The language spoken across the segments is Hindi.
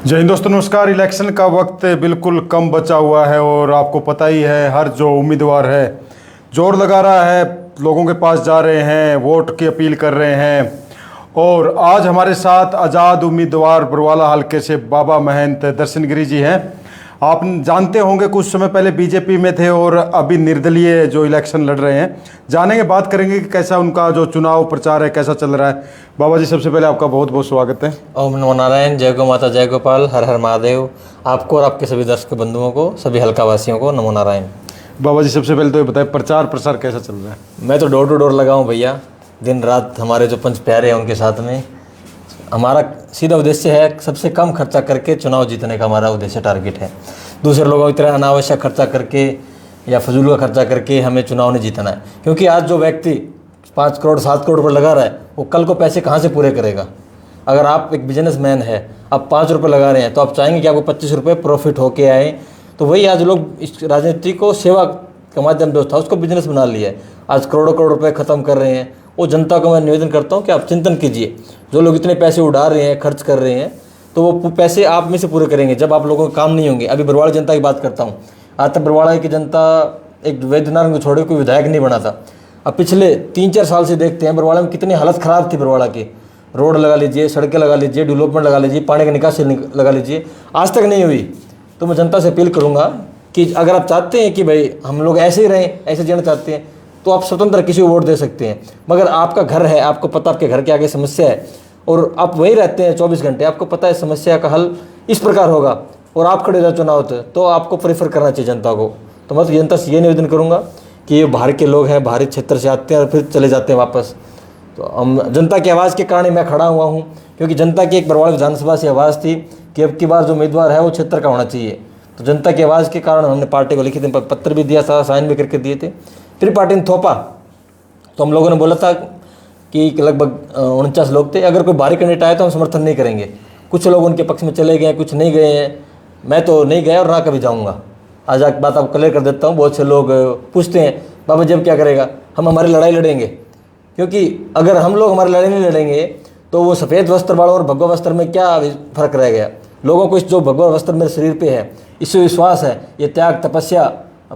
जय हिंद दोस्तों, नमस्कार। इलेक्शन का वक्त बिल्कुल कम बचा हुआ है और आपको पता ही है हर जो उम्मीदवार है जोर लगा रहा है, लोगों के पास जा रहे हैं, वोट की अपील कर रहे हैं। और आज हमारे साथ आज़ाद उम्मीदवार बरवाला हल्के से बाबा महंत दर्शन गिरी जी हैं। आप जानते होंगे कुछ समय पहले बीजेपी में थे और अभी निर्दलीय जो इलेक्शन लड़ रहे हैं। जानेंगे, बात करेंगे कि कैसा उनका जो चुनाव प्रचार है कैसा चल रहा है। बाबा जी, सबसे पहले आपका बहुत बहुत स्वागत है। ओम नमो नारायण, जय गौ माता, जय गोपाल, हर हर महादेव। आपको और आपके सभी दर्शक बंधुओं को, सभी हल्का वासियों को नमो नारायण। बाबा जी, सबसे पहले तो ये बताएं, प्रचार प्रसार कैसा चल रहा है? मैं तो डोर टू डोर लगा हूँ भैया, दिन रात। हमारे जो पंच प्यारे हैं उनके साथ में हमारा सीधा उद्देश्य है सबसे कम खर्चा करके चुनाव जीतने का हमारा उद्देश्य, टारगेट है। दूसरे लोगों की तरह अनावश्यक खर्चा करके या फजूल का खर्चा करके हमें चुनाव नहीं जीतना है। क्योंकि आज जो व्यक्ति 5 करोड़ 7 करोड़ रुपये लगा रहा है, वो कल को पैसे कहाँ से पूरे करेगा? अगर आप एक बिजनेसमैन है, आप 5 रुपये लगा रहे हैं, तो आप चाहेंगे कि आपको 25 रुपये प्रॉफिट होके आए। तो वही आज लोग इस राजनीति को सेवा का माध्यम जो था उसको बिजनेस बना लिया है। आज करोड़ों करोड़ रुपये ख़त्म कर रहे हैं। वो जनता को मैं निवेदन करता हूँ कि आप चिंतन कीजिए। जो लोग इतने पैसे उड़ा रहे हैं, खर्च कर रहे हैं, तो वो पैसे आप में से पूरे करेंगे जब आप लोगों के काम नहीं होंगे। अभी बरवाड़ा जनता की बात करता हूँ। आज तक बरवाड़ा की जनता एक वैद्यनारायण को छोड़े कोई विधायक नहीं बना था। अब पिछले 3-4 साल से देखते हैं बरवाड़ा में कितनी हालत ख़राब थी। बरवाड़ा की रोड लगा लीजिए, सड़कें लगा लीजिए, डेवलपमेंट लगा लीजिए, पानी का निकासी लगा लीजिए, आज तक नहीं हुई। तो मैं जनता से अपील करूँगा कि अगर आप चाहते हैं कि भाई हम लोग ऐसे ही रहें, ऐसे जीना चाहते हैं, तो आप स्वतंत्र किसी को वोट दे सकते हैं। मगर आपका घर है, आपको पता आपके घर के आगे समस्या है और आप वहीं रहते हैं 24 घंटे, आपको पता है समस्या का हल इस प्रकार होगा और आप खड़े रहे चुनाव तो आपको प्रेफर करना चाहिए जनता को। तो मैं तो जनता से ये निवेदन करूँगा कि ये बाहर के लोग हैं, बाहरी क्षेत्र से आते हैं और फिर चले जाते हैं वापस। तो हम जनता की आवाज़ के कारण मैं खड़ा हुआ हूँ, क्योंकि जनता की एक बरवाड़ा विधानसभा से आवाज़ थी कि अब की बार जो उम्मीदवार है वो क्षेत्र का होना चाहिए। तो जनता की आवाज़ के कारण हमने पार्टी को लिखित पत्र भी दिया था, साइन भी करके दिए थे। फिर पार्टी ने थोपा तो हम लोगों ने बोला था कि लगभग 49 लोग थे, अगर कोई बाहरी कैंडिडेट आए तो हम समर्थन नहीं करेंगे। कुछ लोग उनके पक्ष में चले गए, कुछ नहीं गए हैं। मैं तो नहीं गया और ना कभी जाऊंगा। आज एक बात आपको क्लियर कर देता हूँ। बहुत से लोग पूछते हैं बाबा जी अब क्या करेगा? हम हमारी लड़ाई लड़ेंगे, क्योंकि अगर हम लोग हमारी लड़ाई नहीं लड़ेंगे तो वो सफ़ेद वस्त्र वालों और भगवा वस्त्र में क्या फ़र्क रह गया? लोगों को इस जो भगवा वस्त्र मेरे शरीर पे है, इससे विश्वास है, ये त्याग, तपस्या,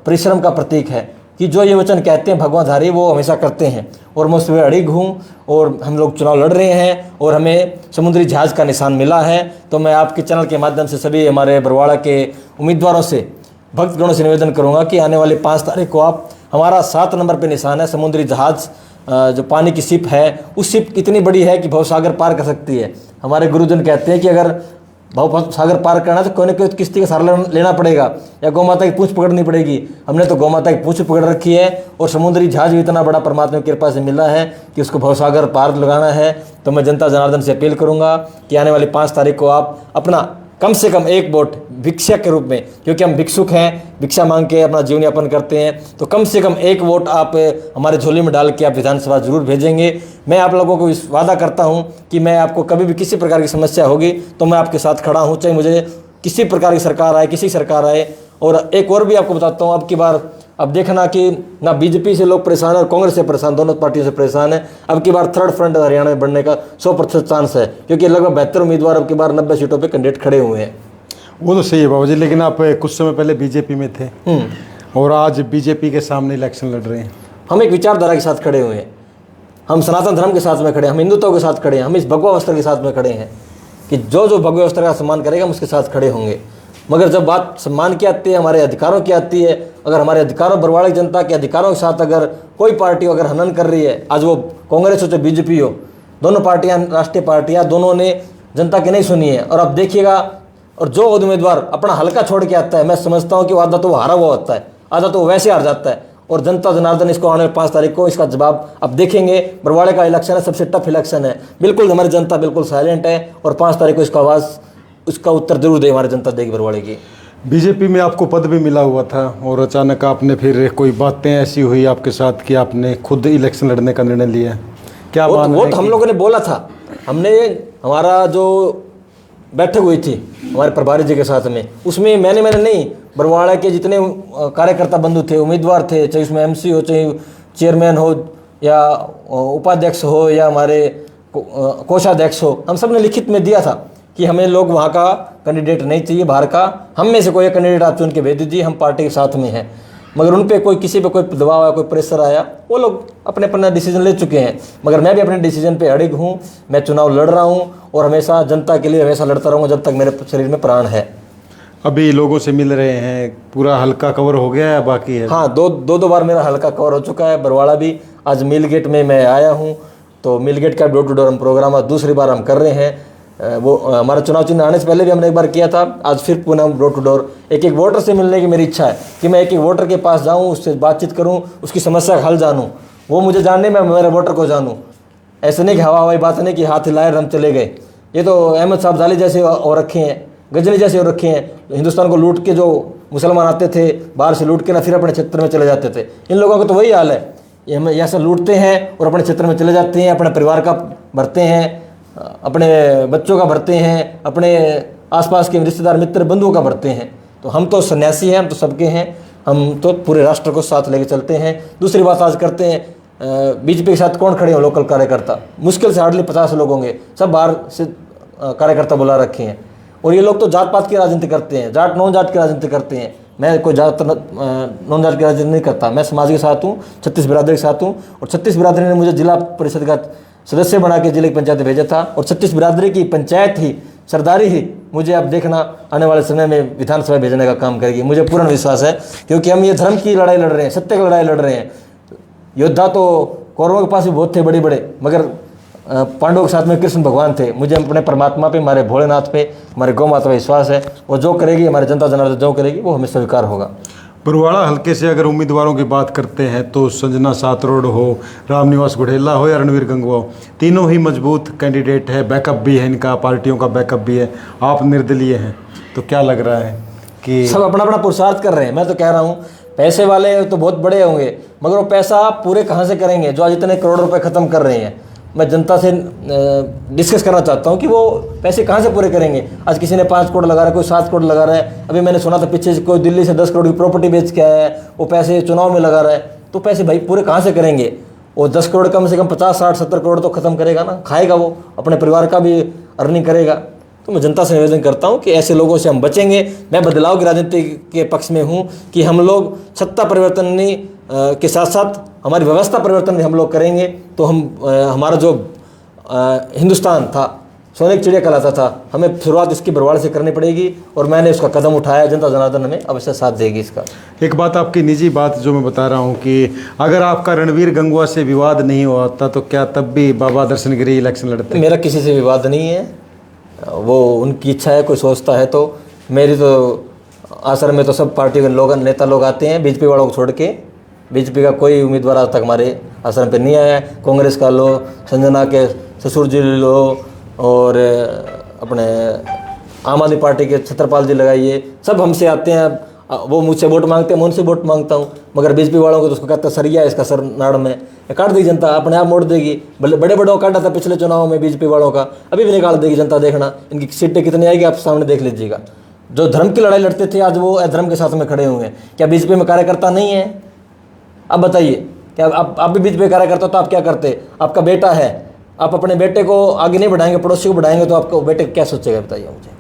परिश्रम का प्रतीक है कि जो ये वचन कहते हैं भगवाधारी वो हमेशा करते हैं। और मैं उसमें अड़िग हूँ और हम लोग चुनाव लड़ रहे हैं और हमें समुद्री जहाज़ का निशान मिला है। तो मैं आपके चैनल के माध्यम से सभी हमारे बरवाड़ा के उम्मीदवारों से, भक्तगणों से निवेदन करूँगा कि आने वाली 5 तारीख को आप, हमारा 7 नंबर पे निशान है समुद्री जहाज़, जो पानी की शिप है, उस शिप इतनी बड़ी है कि भवसागर पार कर सकती है। हमारे गुरुजन कहते हैं कि अगर भव सागर पार करना तो कोई ना कोई किश्ती का सहारा लेना पड़ेगा या गौ माता की पूंछ पकड़नी पड़ेगी। हमने तो गौ माता की पूंछ पकड़ रखी है और समुद्री जहाज भी इतना बड़ा परमात्मा की कृपा से मिला है कि उसको भवसागर पार लगाना है। तो मैं जनता जनार्दन से अपील करूंगा कि आने वाली 5 तारीख को आप अपना कम से कम एक वोट भिक्षा के रूप में, क्योंकि हम भिक्षुक हैं, भिक्षा मांग के अपना जीवन यापन करते हैं, तो कम से कम एक वोट आप हमारे झोली में डाल के आप विधानसभा जरूर भेजेंगे। मैं आप लोगों को वादा करता हूं कि मैं आपको कभी भी किसी प्रकार की समस्या होगी तो मैं आपके साथ खड़ा हूं, चाहे मुझे किसी प्रकार की सरकार आए, किसी सरकार आए। और एक और भी आपको बताता हूँ, अब की बार अब देखना कि ना बीजेपी से लोग परेशान है और कांग्रेस से परेशान, दोनों पार्टियों से परेशान है। अब की बार थर्ड फ्रंट हरियाणा में बनने का 100% चांस है, क्योंकि लगभग 72 उम्मीदवार अब की बार 90 सीटों पे कैंडिडेट खड़े हुए हैं। वो तो सही है बाबा जी, लेकिन आप कुछ समय पहले बीजेपी में थे और आज बीजेपी के सामने इलेक्शन लड़ रहे हैं। हम एक विचारधारा के साथ खड़े हुए हैं, हम सनातन धर्म के साथ में खड़े हैं, हम हिंदुत्व के साथ खड़े हैं, हम इस भगवा वस्त्र के साथ में खड़े हैं कि जो जो भगवा वस्त्र का सम्मान करेगा हम उसके साथ खड़े होंगे। मगर जब बात सम्मान की आती है, हमारे अधिकारों की आती है, अगर हमारे अधिकारों, बरवाड़ा की जनता के अधिकारों के साथ अगर कोई पार्टी अगर हनन कर रही है, आज वो कांग्रेस हो चाहे बीजेपी हो, दोनों पार्टियां राष्ट्रीय पार्टियां, दोनों ने जनता की नहीं सुनी है। और अब देखिएगा, और जो उम्मीदवार अपना हल्का छोड़ के आता है, मैं समझता हूँ कि वो आधा तो वो हारा हुआ होता है, आधा तो वैसे हार जाता है। और जनता जनार्दन इसको आने वाले 5 तारीख को इसका जवाब अब देखेंगे। बरवाड़े का इलेक्शन है, सबसे टफ इलेक्शन है। बिल्कुल हमारी जनता बिल्कुल साइलेंट है और 5 तारीख को इसका आवाज़, उसका उत्तर जरूर दे हमारी जनता देगी बरवाड़े की। बीजेपी में आपको पद भी मिला हुआ था और अचानक आपने फिर कोई बातें ऐसी हुई आपके साथ कि आपने खुद इलेक्शन लड़ने का निर्णय लिया, क्या बात? वो तो हम लोगों ने बोला था, हमने, हमारा जो बैठक हुई थी हमारे प्रभारी जी के साथ में, उसमें मैंने नहीं, बरवाड़ा के जितने कार्यकर्ता बंधु थे, उम्मीदवार थे, चाहे उसमें MC हो, चाहे चेयरमैन हो या उपाध्यक्ष हो या हमारे कोषाध्यक्ष हो, हम सब ने लिखित में दिया था कि हमें लोग वहाँ का कैंडिडेट नहीं चाहिए, बाहर का, हम में से कोई एक कैंडिडेट आप चुन के भेज दीजिए, हम पार्टी के साथ में हैं। मगर उन पे कोई किसी पे कोई दबाव आया, कोई प्रेशर आया, वो लोग अपने अपना डिसीजन ले चुके हैं। मगर मैं भी अपने डिसीजन पे अड़िग हूँ, मैं चुनाव लड़ रहा हूँ और हमेशा जनता के लिए हमेशा लड़ता रहूँगा जब तक मेरे शरीर में प्राण है। अभी लोगों से मिल रहे हैं, पूरा हल्का कवर हो गया है बाकी है? हाँ, दो बार मेरा हल्का कवर हो चुका है। बरवाड़ा भी, आज मिल गेट में मैं आया हूँ, तो मिल गेट का डोर टू डोर हम प्रोग्राम आज दूसरी बार हम कर रहे हैं। वो हमारा चुनाव चिन्ह आने से पहले भी हमने एक बार किया था, आज फिर पुनः हम डोर टू डोर एक एक वोटर से मिलने की मेरी इच्छा है कि मैं एक एक वोटर के पास जाऊं, उससे बातचीत करूं, उसकी समस्या का हल जानूं, वो मुझे जानने में मेरे वोटर को जानूं। ऐसे नहीं कि हवा हवाई बात नहीं कि हाथ हिलाए हम चले गए। ये तो अहमद साहब जाली जैसे और रखे हैं, गजनी जैसे और रखे हैं, हिंदुस्तान को लूट के जो मुसलमान आते थे बाहर से लूट के ना फिर अपने क्षेत्र में चले जाते थे। इन लोगों का तो वही हाल है, ये हमें ऐसा लूटते हैं और अपने क्षेत्र में चले जाते हैं, अपने परिवार का भरते हैं, अपने बच्चों का भरते हैं, अपने आसपास के रिश्तेदार मित्र बंधुओं का भरते हैं। तो हम तो सन्यासी हैं, हम तो सबके हैं, हम तो पूरे राष्ट्र को साथ लेके चलते हैं। दूसरी बात आज करते हैं, बीजेपी के साथ कौन खड़े हो लोकल कार्यकर्ता, मुश्किल से हार्डली 50 लोग होंगे, सब बाहर से कार्यकर्ता बुला रखे हैं। और ये लोग तो जात पात की राजनीति करते हैं, जाट नॉन जाट की राजनीति करते हैं। मैं कोई जात नॉन जाट की राजनीति नहीं करता, मैं समाज के साथ हूँ, 36 बिरादरी के साथ हूँ। और 36 बिरादरी ने मुझे जिला परिषद का सदस्य बना के जिले की पंचायत भेजा था, और 36 बिरादरी की पंचायत ही, सरदारी ही मुझे अब देखना आने वाले समय में विधानसभा भेजने का काम करेगी, मुझे पूर्ण विश्वास है। क्योंकि हम ये धर्म की लड़ाई लड़ रहे हैं, सत्य की लड़ाई लड़ रहे हैं। योद्धा तो कौरवों के पास भी बहुत थे बड़े बड़े, मगर पांडवों के साथ में कृष्ण भगवान थे। मुझे अपने परमात्मा पे, हमारे भोलेनाथ पे, हमारे गौ माता पे विश्वास है। वो जो करेगी, हमारी जनता जनार्दन जो करेगी वो हमें स्वीकार होगा। बरवाड़ा हल्के से अगर उम्मीदवारों की बात करते हैं तो संजना सातरोड हो, रामनिवास गुढ़ेला हो या रणवीर गंगवा हो, तीनों ही मजबूत कैंडिडेट है, बैकअप भी है इनका, पार्टियों का बैकअप भी है। आप निर्दलीय हैं, तो क्या लग रहा है कि सब अपना अपना पुरुषार्थ कर रहे हैं? मैं तो कह रहा हूँ पैसे वाले तो बहुत बड़े होंगे, मगर वो पैसा पूरे कहाँ से करेंगे जो आज इतने करोड़ रुपए खत्म कर रहे हैं? मैं जनता से डिस्कस करना चाहता हूँ कि वो पैसे कहाँ से पूरे करेंगे। आज किसी ने 5 करोड़ लगा रहा है, कोई 7 करोड़ लगा रहा है। अभी मैंने सुना था पीछे से कोई दिल्ली से 10 करोड़ की प्रॉपर्टी बेच के आया है, वो पैसे चुनाव में लगा रहा है। तो पैसे भाई पूरे कहाँ से करेंगे? वो 10 करोड़ कम से कम 50, 60, 70 करोड़ तो खत्म करेगा ना, खाएगा वो, अपने परिवार का भी अर्निंग करेगा। तो मैं जनता से निवेदन करता हूँ कि ऐसे लोगों से हम बचेंगे। मैं बदलाव की राजनीति के पक्ष में हूँ कि हम लोग सत्ता परिवर्तन के साथ साथ हमारी व्यवस्था परिवर्तन भी हम लोग करेंगे। तो हम हमारा जो हिंदुस्तान था सोने की चिड़िया कहलाता था, हमें शुरुआत इसकी बरवाड़े से करनी पड़ेगी और मैंने उसका कदम उठाया। जनता जनार्दन हमें अवश्य साथ देगी इसका। एक बात आपकी निजी बात जो मैं बता रहा हूँ कि अगर आपका रणवीर गंगवा से विवाद नहीं होता तो क्या तब भी बाबा दर्शन गिरी इलेक्शन लड़ते? मेरा किसी से विवाद नहीं है, वो उनकी इच्छा है, कोई सोचता है तो। मेरी तो आश्रम में तो सब पार्टी के लोग, नेता लोग आते हैं, बीजेपी वालों को छोड़ के। बीजेपी का कोई उम्मीदवार आज तक हमारे आश्रम पे नहीं आया है। कांग्रेस का लो, संजना के ससुर जी लो, और अपने आम आदमी पार्टी के छत्रपाल जी लगाइए, सब हमसे आते हैं। वो मुझसे वोट मांगते हैं, मैं उनसे वोट मांगता हूँ। मगर बीजेपी वालों को तो उसको कहता है सरिया, इसका सर नाड़ में काट देगी जनता, अपने आप मोड़ देगी। बड़े बड़ों का काटा था पिछले चुनाव में बीजेपी वालों का, अभी भी निकाल देगी जनता। देखना इनकी सीटें कितनी आएगी आप सामने देख लीजिएगा। जो धर्म की लड़ाई लड़ते थे आज वो अधर्म के साथ में खड़े हुए हैं। क्या बीजेपी में कार्यकर्ता नहीं है? अब बताइए, क्या आप भी बीजेपी कार्यकर्ता तो आप क्या करते? आपका बेटा है, आप अपने बेटे को आगे नहीं बढ़ाएंगे, पड़ोसी को बढ़ाएंगे, तो आपको बेटे क्या सोचेगा बताइए मुझे।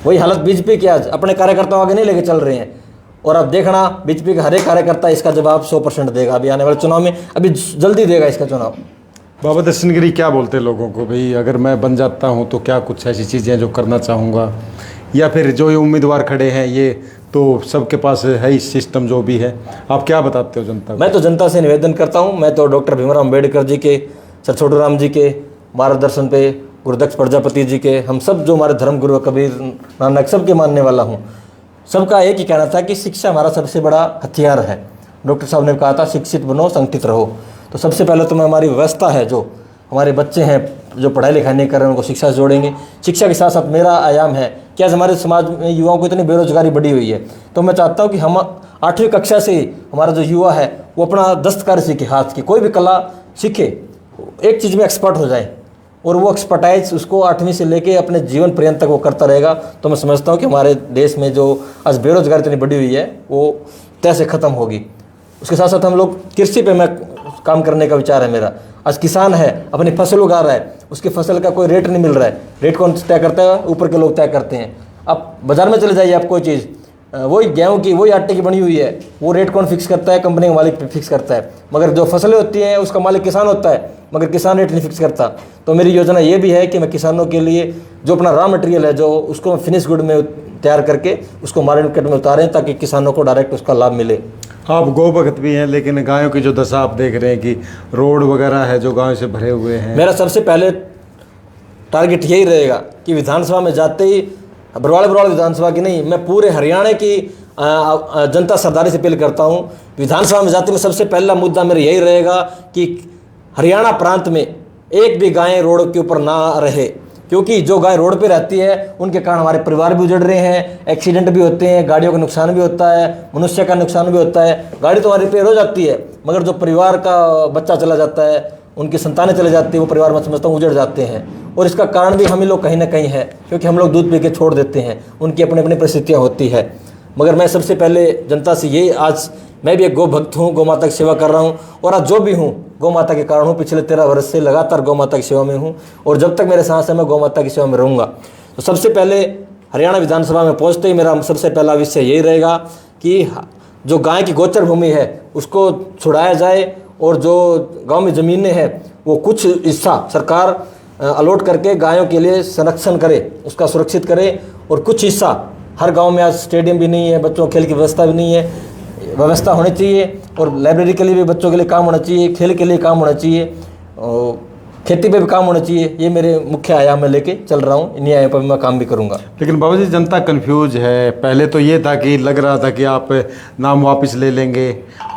वही हालत बीजेपी की, आज अपने कार्यकर्ताओं आगे नहीं लेके चल रहे हैं। और अब देखना बीजेपी का हर एक कार्यकर्ता इसका जवाब 100% देगा अभी आने वाले चुनाव में, अभी जल्दी देगा इसका चुनाव। बाबा दर्शन गिरी क्या बोलते हैं लोगों को, भाई अगर मैं बन जाता हूँ तो क्या कुछ ऐसी चीज़ें जो करना चाहूँगा, या फिर जो ये उम्मीदवार खड़े हैं ये तो सबके पास है ही सिस्टम जो भी है, आप क्या बताते हो जनता को? मैं तो जनता से निवेदन करता हूँ, मैं तो डॉक्टर भीमराव अम्बेडकर जी के, सर छोटू राम जी के मार्गदर्शन पे, गुरुदक्ष प्रजापति जी के, हम सब जो हमारे धर्म गुरु कबीर नानक सबके मानने वाला हूँ। सबका एक ही कहना था कि शिक्षा हमारा सबसे बड़ा हथियार है। डॉक्टर साहब ने कहा था शिक्षित बनो, संगठित रहो। तो सबसे पहले तो मैं हमारी व्यवस्था है, जो हमारे बच्चे हैं जो पढ़ाई लिखाई नहीं कर रहे हैं, उनको शिक्षा से जोड़ेंगे। शिक्षा के साथ साथ मेरा आयाम है कि आज हमारे समाज में युवाओं को इतनी बेरोजगारी बढ़ी हुई है, तो मैं चाहता हूँ कि हम 8वीं कक्षा से हमारा जो युवा है वो अपना दस्तकारी सीखे, हाथ की कोई भी कला सीखे, एक चीज़ में एक्सपर्ट हो जाए, और वो एक्सपर्टाइज उसको 8वीं से लेके अपने जीवन पर्यंत तक वो करता रहेगा। तो मैं समझता हूँ कि हमारे देश में जो आज बेरोजगारी इतनी बढ़ी हुई है वो तय से ख़त्म होगी। उसके साथ साथ हम लोग कृषि पे मैं काम करने का विचार है मेरा। आज किसान है, अपनी फसल उगा रहा है, उसकी फसल का कोई रेट नहीं मिल रहा है। रेट कौन तय करता है? ऊपर के लोग तय करते हैं। अब बाजार में चले जाइए, आप कोई चीज़ वही गेहूं की, वही आटे की बनी हुई है, वो रेट कौन फिक्स करता है? कंपनी का मालिक फिक्स करता है। मगर जो फसलें होती हैं उसका मालिक किसान होता है, मगर किसान रेट नहीं फिक्स करता। तो मेरी योजना ये भी है कि मैं किसानों के लिए जो अपना रॉ मटेरियल है, जो उसको फिनिश गुड में तैयार करके उसको मार्केट में उतारें, ताकि किसानों को डायरेक्ट उसका लाभ मिले। आप गौ भक्त भी हैं, लेकिन गायों की जो दशा आप देख रहे हैं कि रोड वगैरह है जो गायों से भरे हुए हैं। मेरा सबसे पहले टारगेट यही रहेगा कि विधानसभा में जाते ही, बरवाड़ा विधानसभा की नहीं, मैं पूरे हरियाणा की जनता सरदारी से अपील करता हूँ, विधानसभा में जाते में सबसे पहला मुद्दा मेरा यही रहेगा कि हरियाणा प्रांत में एक भी गाय रोड के ऊपर ना रहे। क्योंकि जो गाय रोड पे रहती है उनके कारण हमारे परिवार भी उजड़ रहे हैं, एक्सीडेंट भी होते हैं, गाड़ियों का नुकसान भी होता है, मनुष्य का नुकसान भी होता है। गाड़ी तो हमारी रिपेयर हो जाती है, मगर जो परिवार का बच्चा चला जाता है, उनकी संतानें चले जाती है, वो परिवार में समझता हूँ उजड़ जाते हैं। और इसका कारण भी हम ही लोग कहीं ना कहीं है, क्योंकि हम लोग दूध पी के छोड़ देते हैं, उनकी अपनी अपनी परिस्थितियाँ होती है। मगर मैं सबसे पहले जनता से यही, आज मैं भी एक गौ भक्त हूँ, गौ माता की सेवा कर रहा हूँ, और आज जो भी हूँ गौ माता के कारण हूँ। पिछले 13 वर्ष से लगातार गौ माता की सेवा में हूँ, और जब तक मेरे सांस है मैं गौ माता की सेवा में रहूँगा। तो सबसे पहले हरियाणा विधानसभा में पहुँचते ही मेरा सबसे पहला विषय यही रहेगा कि जो गाय की गोचर भूमि है उसको छुड़ाया जाए, और जो गाँव में ज़मीनें हैं वो कुछ हिस्सा सरकार अलॉट करके गायों के लिए संरक्षण करे, उसका सुरक्षित करे। और कुछ हिस्सा, हर गांव में आज स्टेडियम भी नहीं है, बच्चों खेल की व्यवस्था भी नहीं है, व्यवस्था होनी चाहिए। और लाइब्रेरी के लिए भी बच्चों के लिए काम होना चाहिए, खेल के लिए काम होना चाहिए, और खेती पे भी काम होना चाहिए। ये मेरे मुख्य आयाम में लेके चल रहा हूँ, इन्हीं आयाम पर मैं काम भी करूँगा। लेकिन बाबा जी, जनता कंफ्यूज है। पहले तो ये था कि लग रहा था कि आप नाम वापस ले लेंगे,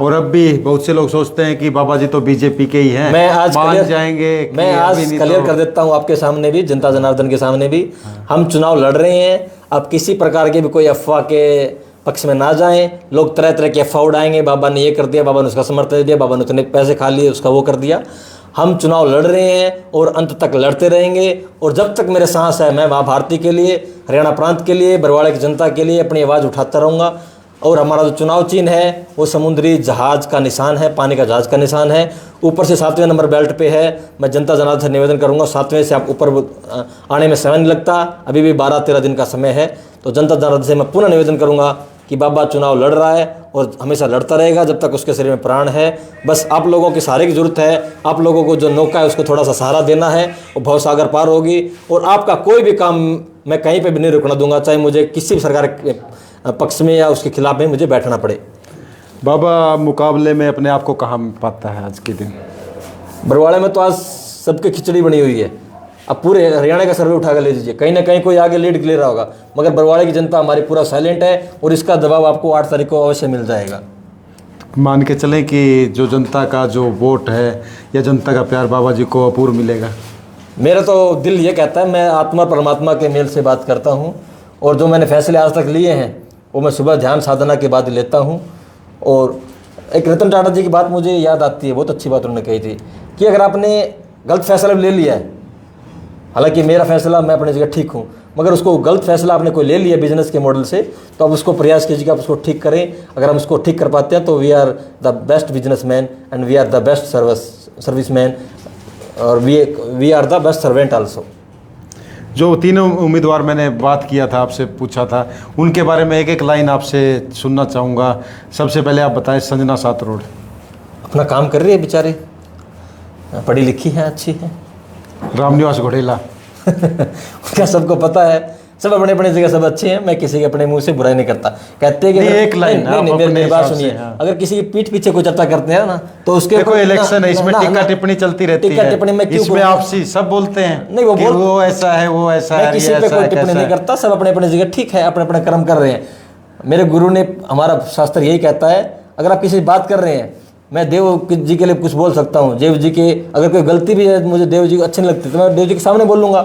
और अब भी बहुत से लोग सोचते हैं कि बाबा जी तो बीजेपी के ही हैं, मैं आज मान जाएंगे। मैं आज क्लियर कर देता हूँ आपके सामने भी, जनता जनार्दन के सामने भी, हम चुनाव लड़ रहे हैं। अब किसी प्रकार के भी कोई अफवाह के पक्ष में ना जाएं। लोग तरह तरह के अफवाह उड़ाएंगे, बाबा ने ये कर दिया, बाबा ने उसका समर्थन दिया, बाबा ने उतने पैसे खा लिए, उसका वो कर दिया। हम चुनाव लड़ रहे हैं और अंत तक लड़ते रहेंगे, और जब तक मेरे सांस है मैं माँ भारती के लिए, हरियाणा प्रांत के लिए, बरवाड़ा की जनता के लिए अपनी आवाज़ उठाता रहूँगा। और हमारा जो चुनाव चिन्ह है वो समुद्री जहाज का निशान है, पानी का जहाज का निशान है, ऊपर से 7वें नंबर बेल्ट पे है। मैं जनता जनार्दन से निवेदन करूंगा, 7वें से आप ऊपर आने में समय नहीं लगता, अभी भी 12-13 दिन का समय है। तो जनता जनार्दन से मैं पुनः निवेदन करूंगा कि बाबा चुनाव लड़ रहा है और हमेशा लड़ता रहेगा जब तक उसके शरीर में प्राण है। बस आप लोगों के सहारे की जरूरत है, आप लोगों को जो नौका है उसको थोड़ा सा सहारा देना है, वो भवसागर पार होगी। और आपका कोई भी काम मैं कहीं पे भी नहीं रुकना दूंगा, चाहे मुझे किसी भी सरकार के पक्ष में या उसके खिलाफ में मुझे बैठना पड़े। बाबा मुकाबले में अपने आप को कहाँ पाता है आज के दिन? बरवाड़े में तो आज सबकी खिचड़ी बनी हुई है। अब पूरे हरियाणा का सर्वे उठा कर ले लीजिए, कहीं ना कहीं कोई आगे लीड ले रहा होगा, मगर बरवाड़े की जनता हमारी पूरा साइलेंट है, और इसका जवाब आपको 8 तारीख को अवश्य मिल जाएगा। मान के चलें कि जो जनता का जो वोट है या जनता का प्यार बाबा जी को अपूर्व मिलेगा। मेरा तो दिल ये कहता है, मैं आत्मा परमात्मा के मेल से बात करता हूँ, और जो मैंने फैसले आज तक लिए हैं वो मैं सुबह ध्यान साधना के बाद लेता हूँ। और एक रतन टाटा जी की बात मुझे याद आती है, बहुत अच्छी बात उन्होंने कही थी कि अगर आपने गलत फैसला ले लिया है, हालांकि मेरा फैसला, मैं अपनी जगह ठीक हूँ, मगर उसको गलत फैसला आपने कोई ले लिया बिजनेस के मॉडल से, तो आप उसको प्रयास कीजिए कि आप उसको ठीक करें। अगर हम उसको ठीक कर पाते हैं तो we are the best businessman and we are the best serviceman, और we are the best servant also. जो तीनों उम्मीदवार मैंने बात किया था, आपसे पूछा था, उनके बारे में एक एक लाइन आपसे सुनना चाहूँगा। सबसे पहले आप बताएं, संजना सातरोड अपना काम कर रही है बेचारी, पढ़ी लिखी है, अच्छी है। रामनिवास घोडेला क्या सबको पता है, सब अपने अपने जगह सब अच्छे हैं, मैं किसी के अपने मुंह से बुराई नहीं करता। कहते हैं कि एक लाइन मेरी बात सुनिए, अगर किसी की पीठ पीछे कोई चर्चा करते हैं ना, तो उसके देखो इलेक्शन है, इसमें टिक्का टिप्पणी चलती रहती है, टिप्पणी में क्यों, इसमें आपसी सब बोलते हैं नहीं, वो ऐसा है, वो ऐसा है, मैं किसी पे कोई टिप्पणी नहीं करता, सब अपने अपने जगह ठीक है, अपने अपने कर्म कर रहे हैं। मेरे गुरु ने, हमारा शास्त्र यही कहता है, अगर आप किसी बात कर रहे हैं, मैं देव जी के लिए कुछ बोल सकता हूँ, देव जी के अगर कोई गलती भी है, मुझे देव जी को अच्छी नहीं लगती तो मैं देव जी के सामने बोल लूँगा।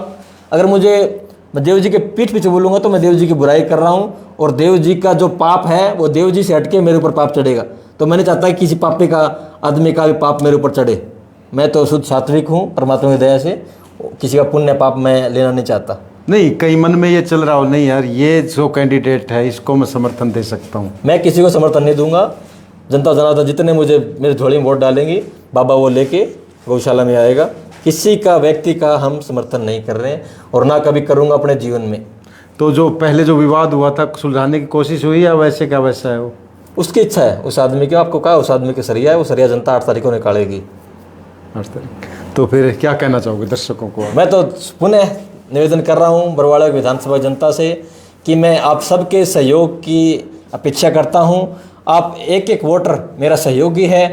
अगर मैं देव जी के पीठ पीछे बोलूँगा तो मैं देव जी की बुराई कर रहा हूँ, और देव जी का जो पाप है वो देव जी से हटके मेरे ऊपर पाप चढ़ेगा। तो मैं नहीं चाहता कि किसी पापी का, आदमी का भी पाप मेरे ऊपर चढ़े। मैं तो शुद्ध सात्विक हूँ, परमात्मा की दया से किसी का पुण्य पाप मैं लेना नहीं चाहता। नहीं, कई मन में ये चल रहा हो, नहीं यार ये जो कैंडिडेट है इसको मैं समर्थन दे सकता हूँ। मैं किसी को समर्थन नहीं दूंगा। जनता जनार्दन जितने मुझे मेरे झोली में वोट डालेंगी, बाबा वो लेके गौशाला में आएगा, किसी का व्यक्ति का हम समर्थन नहीं कर रहे हैं और ना कभी करूँगा अपने जीवन में। तो जो पहले जो विवाद हुआ था सुलझाने की कोशिश हुई या वैसे का वैसा है वो? उसकी इच्छा है उस आदमी की, आपको कहा उस आदमी की सरिया है, वो सरिया जनता 8 तारीख को निकालेगी। 8 तारीख। तो फिर क्या कहना चाहोगे दर्शकों को? मैं तो पुनः निवेदन कर रहा हूँ बरवाड़ा विधानसभा जनता से कि मैं आप सबके सहयोग की अपेक्षा करता हूँ। आप एक एक वोटर मेरा सहयोगी है।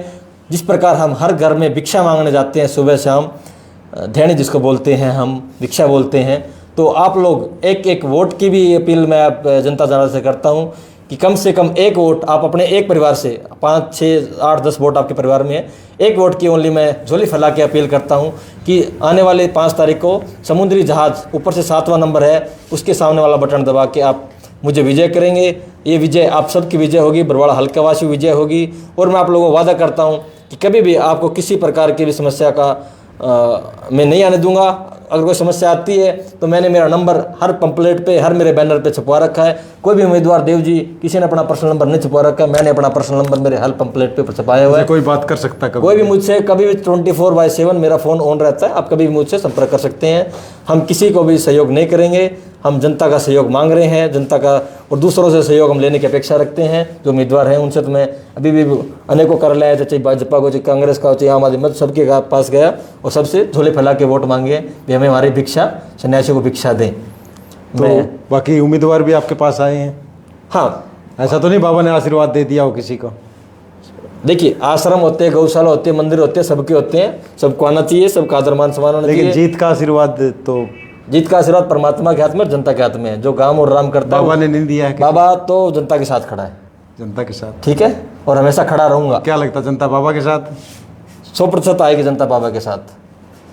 जिस प्रकार हम हर घर में भिक्षा मांगने जाते हैं सुबह शाम, धेनी जिसको बोलते हैं हम, भिक्षा बोलते हैं, तो आप लोग एक एक वोट की भी अपील मैं आप जनता जनार्दन से करता हूँ कि कम से कम एक वोट आप अपने एक परिवार से, 5, 6, 8, 10 वोट आपके परिवार में है, एक वोट की ओनली मैं झोली फैला के अपील करता हूँ कि आने वाले 5 तारीख को समुद्री जहाज़ ऊपर से 7वां नंबर है, उसके सामने वाला बटन दबा के आप मुझे विजय करेंगे। ये विजय आप सबकी विजय होगी, बरवाड़ा हल्कावासी विजय होगी। और मैं आप लोगों को वादा करता हूँ कि कभी भी आपको किसी प्रकार की भी समस्या का मैं नहीं आने दूंगा। अगर कोई समस्या आती है तो मैंने मेरा नंबर हर पंपलेट पे, हर मेरे बैनर पे छपवा रखा है। कोई भी उम्मीदवार देव जी किसी ने अपना पर्सनल नंबर नहीं छपवा रखा है, मैंने अपना पर्सनल नंबर मेरे हर पंपलेट पे छपाया हुआ है। कोई बात कर सकता है कोई भी मुझसे कभी भी 24/7 मेरा फ़ोन ऑन रहता है, आप कभी भी मुझसे संपर्क कर सकते हैं। हम किसी को भी सहयोग नहीं करेंगे, हम जनता का सहयोग मांग रहे हैं, जनता का और दूसरों से सहयोग हम लेने की अपेक्षा रखते हैं। जो उम्मीदवार हैं उनसे तो मैं अभी भी अनेकों कर लिया है, चाहे भाजपा को, चाहे कांग्रेस का, चाहे आम आदमी, सबके पास गया और सबसे झोले फैला के वोट मांगे भी हमें हमारी भिक्षा, सन्यासी को भिक्षा दें। तो बाकी उम्मीदवार भी आपके पास आए हैं? हाँ, ऐसा तो नहीं बाबा ने आशीर्वाद दे दिया हो किसी को? देखिए, आश्रम होते हैं, गौशाला होते हैं, मंदिर होते हैं, सबके होते हैं, सबको आना चाहिए, सबका आदर मान सम्मान होना चाहिए। लेकिन जीत का आशीर्वाद तो जीत का आशीर्वाद परमात्मा के हाथ में, जनता के हाथ में है। जो काम और राम करता है बाबा ने नहीं दिया है? बाबा तो जनता के साथ खड़ा है, जनता के साथ, ठीक है, और हमेशा खड़ा रहूंगा। क्या लगता है जनता बाबा के साथ? 100% आएगी जनता बाबा के साथ,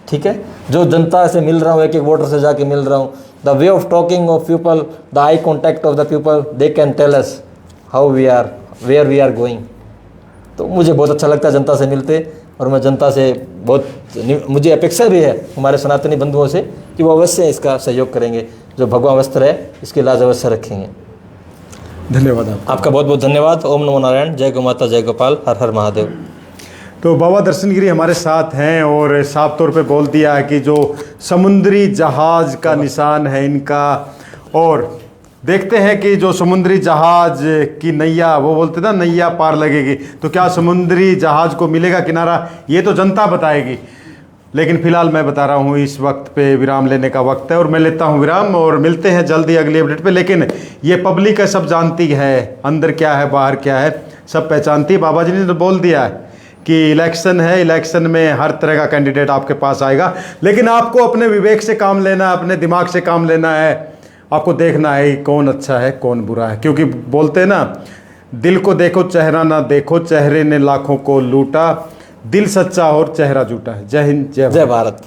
ठीक है। जो जनता से मिल रहा हूँ, एक एक वोटर से जाके मिल रहा हूँ, the way of talking of people, the eye contact of the people, they can tell us how we are, where we are going. तो मुझे बहुत अच्छा लगता है जनता से मिलते, और मैं जनता से बहुत, मुझे अपेक्षा भी है हमारे सनातनी बंधुओं से कि वो अवश्य इसका सहयोग करेंगे। जो भगवा वस्त्र है इसकी लाज अवश्य रखेंगे। धन्यवाद आपका बहुत बहुत धन्यवाद। ओम नमो नारायण, जय गौ माता, जय गोपाल, हर हर महादेव। तो बाबा दर्शन गिरी हमारे साथ हैं और साफ तौर पे बोल दिया है कि जो समुद्री जहाज का निशान है इनका, और देखते हैं कि जो समुद्री जहाज की नैया, वो बोलते ना नैया पार लगेगी, तो क्या समुद्री जहाज को मिलेगा किनारा, ये तो जनता बताएगी। लेकिन फिलहाल मैं बता रहा हूँ इस वक्त पे विराम लेने का वक्त है और मैं लेता हूँ विराम, और मिलते हैं जल्दी अगली अपडेट पे। लेकिन ये पब्लिक है, सब जानती है अंदर क्या है बाहर क्या है, सब पहचानती है। बाबा जी ने तो बोल दिया है कि इलेक्शन है, इलेक्शन में हर तरह का कैंडिडेट आपके पास आएगा, लेकिन आपको अपने विवेक से काम लेना है, अपने दिमाग से काम लेना है। आपको देखना है कौन अच्छा है कौन बुरा है, क्योंकि बोलते हैं ना, दिल को देखो चेहरा ना देखो, चेहरे ने लाखों को लूटा, दिल सच्चा और चेहरा झूठा है। जय हिंद, जय भारत।